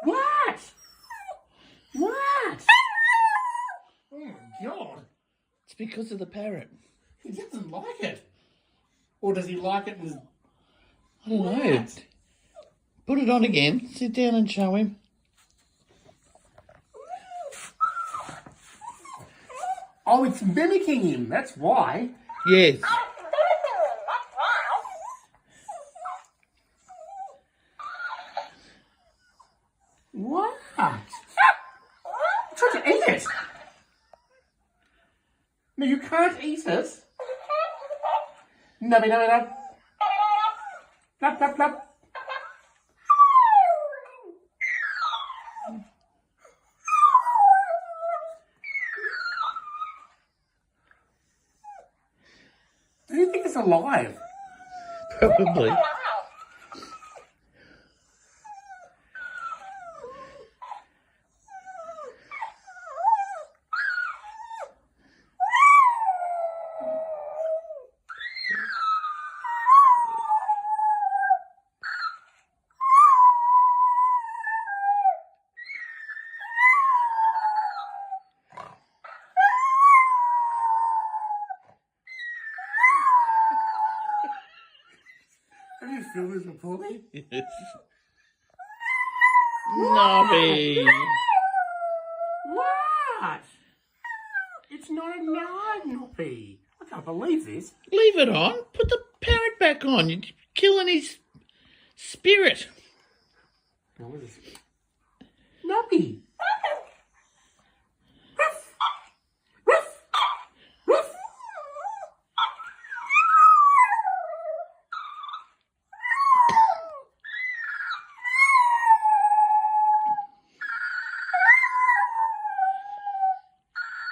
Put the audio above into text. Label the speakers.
Speaker 1: What? What? Oh my God.
Speaker 2: It's because of the parrot.
Speaker 1: He doesn't like it. Or does he like it? And...
Speaker 2: I don't know. Put it on again. Sit down and show him.
Speaker 1: Oh, it's mimicking him. That's why.
Speaker 2: Yes.
Speaker 1: What? I'm trying to eat it. No, you can't eat it. Nubby, nubby, nub. Nub, nub, nub. Do you think it's alive?
Speaker 2: Probably.
Speaker 1: Have you filmed this before me?
Speaker 2: Yes. Nobby.
Speaker 1: What? It's not a Nobby. I can't believe this.
Speaker 2: Leave it on. Put the parrot back on. You're killing his spirit.
Speaker 1: Now, what is this?